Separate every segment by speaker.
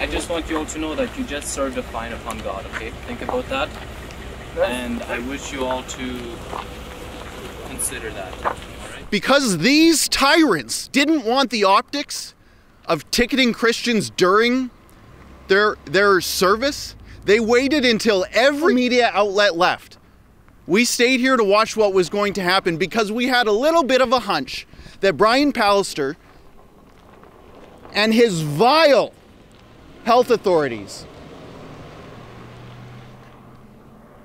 Speaker 1: I just want you all to know that you just served a fine upon God, okay? Think about that. And I wish you all to consider that, all right?
Speaker 2: Because these tyrants didn't want the optics of ticketing Christians during their service, they waited until every media outlet left. We stayed here to watch what was going to happen because we had a little bit of a hunch that Brian Pallister and his vile health authorities,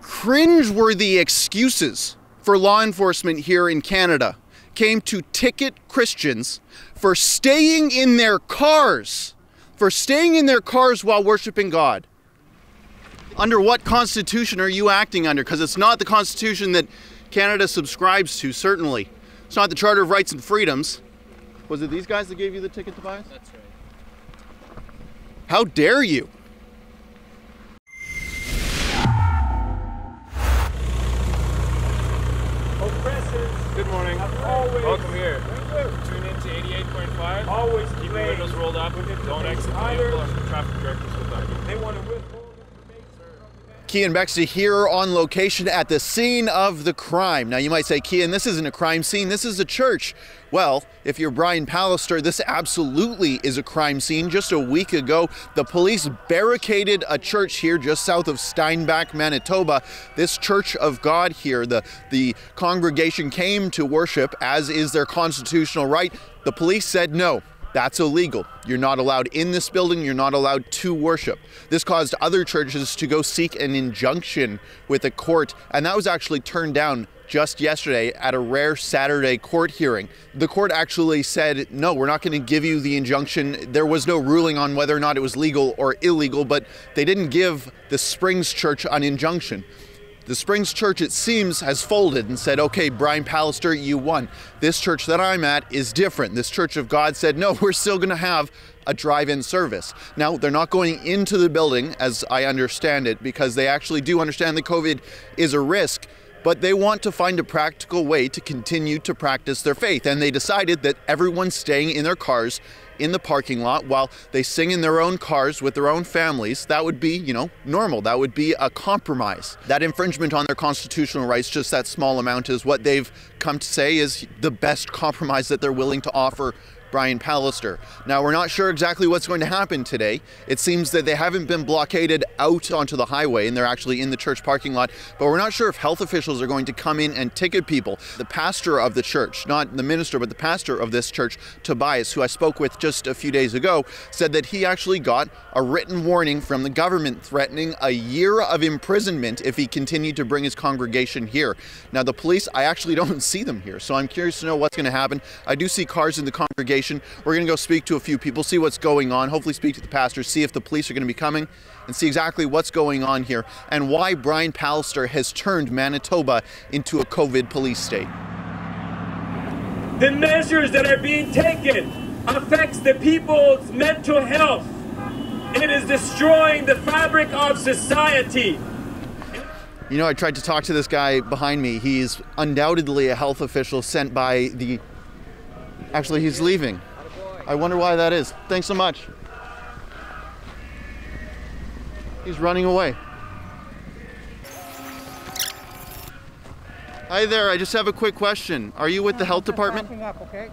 Speaker 2: cringeworthy excuses for law enforcement here in Canada, came to ticket Christians for staying in their cars, while worshiping God. Under what constitution are you acting under? Because it's not the constitution that Canada subscribes to, certainly. It's not the Charter of Rights and Freedoms. Was it these guys that gave you the ticket, Tobias?
Speaker 1: That's right.
Speaker 2: How dare you?
Speaker 3: Good morning. Welcome here. Tune in to 88.5. Always keep your windows rolled up. Don't exit the vehicle. Our traffic directors will back you. They want to withhold information.
Speaker 2: Keean Bexte here on location at the scene of the crime. Now you might say, Keean, this isn't a crime scene, this is a church. Well, if you're Brian Pallister, this absolutely is a crime scene. Just a week ago, the police barricaded a church here just south of Steinbach, Manitoba. This Church of God here, the congregation came to worship, as is their constitutional right. The police said no. That's illegal. You're not allowed in this building. You're not allowed to worship. This caused other churches to go seek an injunction with a court, and that was actually turned down just yesterday at a rare Saturday court hearing. The court actually said, no, we're not going to give you the injunction. There was no ruling on whether or not it was legal or illegal, but they didn't give the Springs Church an injunction. The Springs Church, it seems, has folded and said, okay, Brian Pallister, you won. This church that I'm at is different. This Church of God said, no, we're still going to have a drive-in service. Now, they're not going into the building, as I understand it, because they actually do understand that COVID is a risk, but they want to find a practical way to continue to practice their faith. And they decided that everyone's staying in their cars in the parking lot while they sing in their own cars with their own families. That would be, you know, normal. That would be a compromise. That infringement on their constitutional rights, just that small amount, is what they've come to say is the best compromise that they're willing to offer Brian Pallister. Now, we're not sure exactly what's going to happen today. It seems that they haven't been blockaded out onto the highway and they're actually in the church parking lot, but we're not sure if health officials are going to come in and ticket people. The pastor of the church, not the minister, but the pastor of this church, Tobias, who I spoke with just a few days ago, said that he actually got a written warning from the government threatening a year of imprisonment if he continued to bring his congregation here. Now, the police, I actually don't see them here, so I'm curious to know what's going to happen. I do see cars in the congregation. We're going to go speak to a few people, see what's going on, hopefully speak to the pastor, see if the police are going to be coming, and see exactly what's going on here and why Brian Pallister has turned Manitoba into a COVID police state.
Speaker 4: The measures that are being taken affects the people's mental health. It is destroying the fabric of society.
Speaker 2: You know, I tried to talk to this guy behind me. He's undoubtedly a health official sent by the... Actually, he's leaving. I wonder why that is. Thanks so much. He's running away. Hi there, I just have a quick question. Are you with the health department?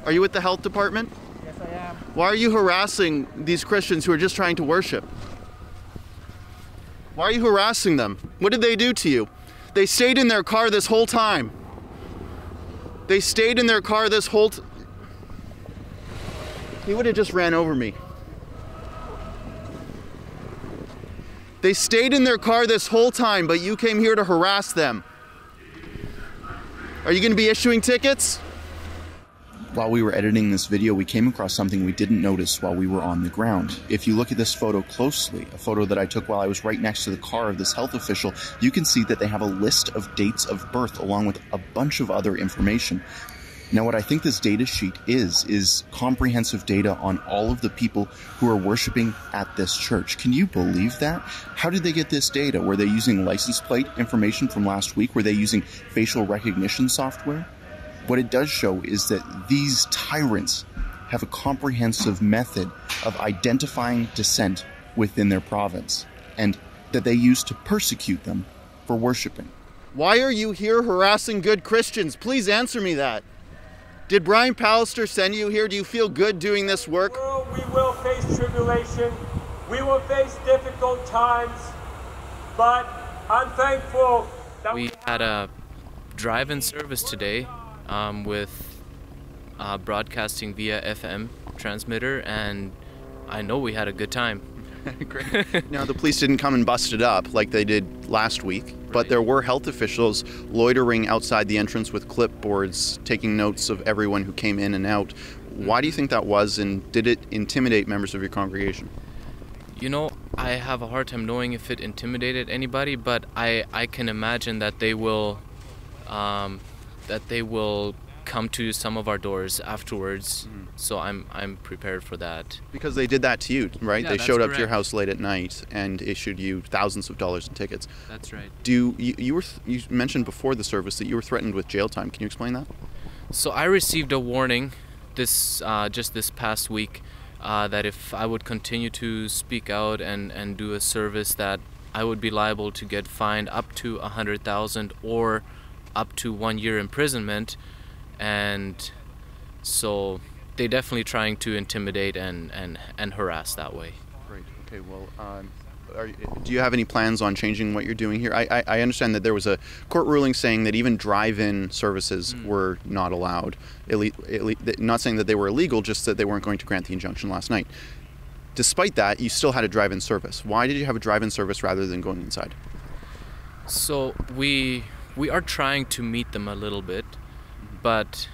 Speaker 2: Are you with the health department?
Speaker 5: Yes, I am.
Speaker 2: Why are you harassing these Christians who are just trying to worship? Why are you harassing them? What did they do to you? They stayed in their car this whole time. They stayed in their car this whole time. He would have just ran over me. They stayed in their car this whole time, but you came here to harass them. Are you going to be issuing tickets?
Speaker 6: While we were editing this video, we came across something we didn't notice while we were on the ground. If you look at this photo closely, a photo that I took while I was right next to the car of this health official, you can see that they have a list of dates of birth along with a bunch of other information. Now, what I think this data sheet is comprehensive data on all of the people who are worshiping at this church. Can you believe that? How did they get this data? Were they using license plate information from last week? Were they using facial recognition software? What it does show is that these tyrants have a comprehensive method of identifying dissent within their province, and that they used to persecute them for worshiping.
Speaker 2: Why are you here harassing good Christians? Please answer me that. Did Brian Pallister send you here? Do you feel good doing this work?
Speaker 4: We will face tribulation. We will face difficult times. But I'm thankful that
Speaker 1: We had a drive-in service today with broadcasting via FM transmitter, and I know we had a good time.
Speaker 2: Great. Now, the police didn't come and bust it up like they did last week, but there were health officials loitering outside the entrance with clipboards, taking notes of everyone who came in and out. Why do you think that was, and did it intimidate members of your congregation?
Speaker 1: You know, I have a hard time knowing if it intimidated anybody, but I can imagine that they will come to some of our doors afterwards. So I'm prepared for that.
Speaker 2: Because they did that to you, right?
Speaker 1: Yeah,
Speaker 2: they
Speaker 1: that's
Speaker 2: showed up to your
Speaker 1: correct.
Speaker 2: house late at night and issued you thousands of dollars in tickets.
Speaker 1: That's right.
Speaker 2: You mentioned before the service that you were threatened with jail time. Can you explain that?
Speaker 1: So I received a warning just this past week that if I would continue to speak out and do a service, that I would be liable to get fined up to $100,000 or up to 1 year imprisonment. And so they're definitely trying to intimidate and harass that way.
Speaker 2: Right. Okay. Well, do you have any plans on changing what you're doing here? I understand that there was a court ruling saying that even drive-in services were not allowed. Not saying that they were illegal, just that they weren't going to grant the injunction last night. Despite that, you still had a drive-in service. Why did you have a drive-in service rather than going inside?
Speaker 1: So we are trying to meet them a little bit, but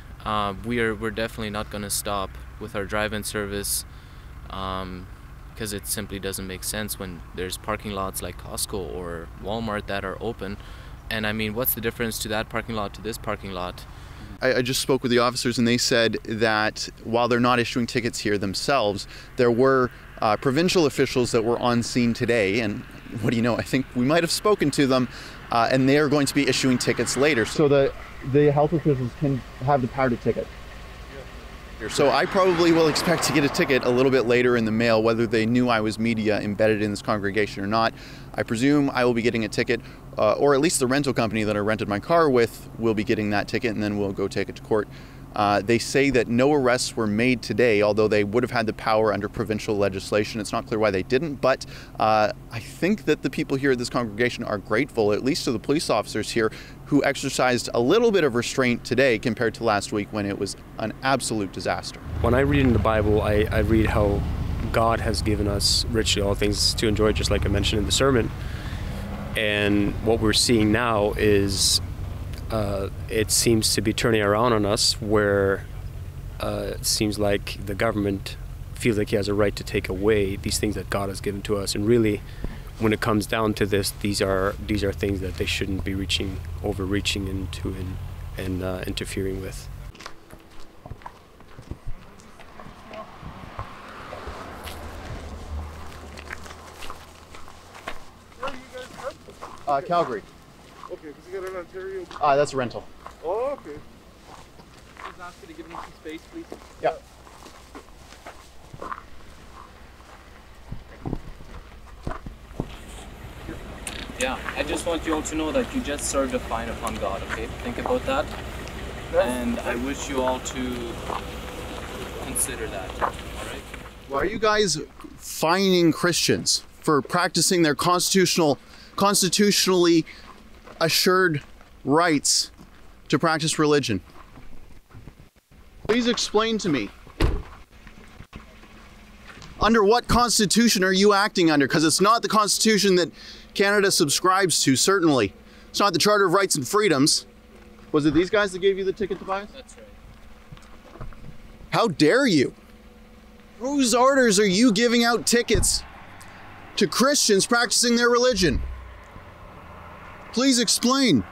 Speaker 1: we're definitely not going to stop with our drive-in service because it simply doesn't make sense when there's parking lots like Costco or Walmart that are open. And I mean, what's the difference to that parking lot to this parking lot?
Speaker 2: I just spoke with the officers, and they said that while they're not issuing tickets here themselves, there were provincial officials that were on scene today, and what do you know, I think we might have spoken to them, and they are going to be issuing tickets later. So the health officials can have the power to ticket. So I probably will expect to get a ticket a little bit later in the mail, whether they knew I was media embedded in this congregation or not. I presume I will be getting a ticket, or at least the rental company that I rented my car with will be getting that ticket, and then we'll go take it to court. They say that no arrests were made today, although they would have had the power under provincial legislation. It's not clear why they didn't, but I think that the people here at this congregation are grateful, at least to the police officers here, who exercised a little bit of restraint today compared to last week when it was an absolute disaster.
Speaker 5: When I read in the Bible, I read how God has given us richly all things to enjoy, just like I mentioned in the sermon. And what we're seeing now is it seems to be turning around on us, where it seems like the government feels like he has a right to take away these things that God has given to us. And really, when it comes down to this, these are things that they shouldn't be overreaching into and interfering with.
Speaker 3: Where are you guys from?
Speaker 2: Calgary.
Speaker 3: Okay, because you got an Ontario.
Speaker 2: That's a rental.
Speaker 3: Oh, okay.
Speaker 1: Please ask you to give me some space, please.
Speaker 2: Yeah.
Speaker 1: Yeah, I just want you all to know that you just served a fine upon God, okay? Think about that. And I wish you all to consider that, all right?
Speaker 2: Why are you guys fining Christians for practicing their constitutionally assured rights to practice religion? Please explain to me. Under what constitution are you acting under? Because it's not the constitution that Canada subscribes to, certainly. It's not the Charter of Rights and Freedoms. Was it these guys that gave you the ticket, Tobias?
Speaker 1: That's right.
Speaker 2: How dare you? Whose orders are you giving out tickets to Christians practicing their religion? Please explain.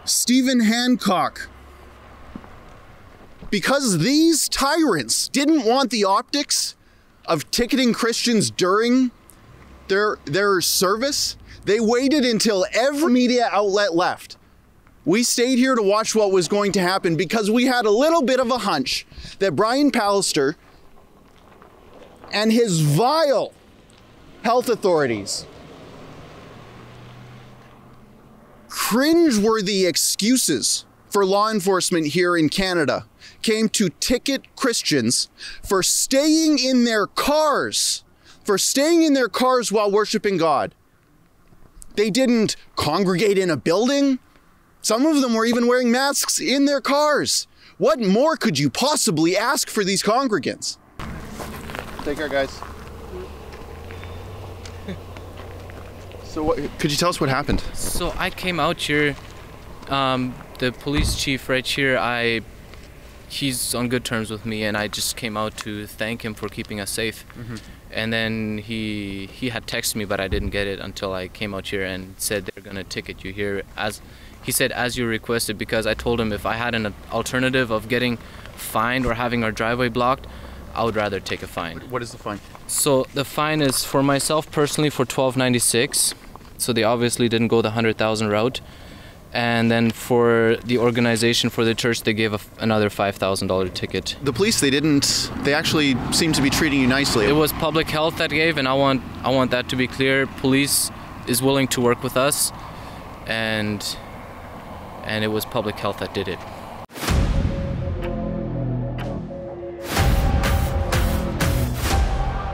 Speaker 2: Stephen Hancock. Because these tyrants didn't want the optics of ticketing Christians during their service, they waited until every media outlet left. We stayed here to watch what was going to happen because we had a little bit of a hunch that Brian Pallister and his vile health authorities. Cringeworthy excuses for law enforcement here in Canada came to ticket Christians for staying in their cars, while worshiping God. They didn't congregate in a building. Some of them were even wearing masks in their cars. What more could you possibly ask for these congregants? Take care, guys. So could you tell us what happened?
Speaker 1: So I came out here, the police chief right here, he's on good terms with me, and I just came out to thank him for keeping us safe. Mm-hmm. And then he had texted me, but I didn't get it until I came out here and said they're gonna ticket you here, as he said, as you requested, because I told him if I had an alternative of getting fined or having our driveway blocked, I would rather take a fine.
Speaker 2: What is the fine?
Speaker 1: So the fine is for myself personally for $12.96. So they obviously didn't go the 100,000 route. And then for the organization, for the church, they gave another $5,000 ticket.
Speaker 2: The police, they actually seem to be treating you nicely.
Speaker 1: It was public health that gave, and I want that to be clear. Police is willing to work with us, and it was public health that did it.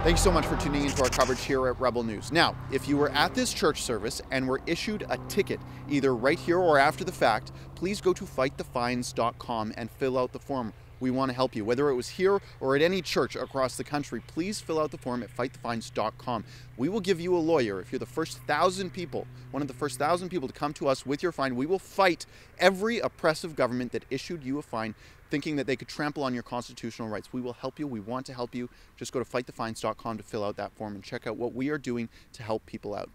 Speaker 2: Thanks so much for tuning into our coverage here at Rebel News. Now, if you were at this church service and were issued a ticket, either right here or after the fact, please go to fightthefines.com and fill out the form. We want to help you. Whether it was here or at any church across the country, please fill out the form at fightthefines.com. We will give you a lawyer. If you're the first 1,000 people, one of the first 1,000 people to come to us with your fine, we will fight every oppressive government that issued you a fine, thinking that they could trample on your constitutional rights. We will help you. We want to help you. Just go to fightthefines.com to fill out that form and check out what we are doing to help people out.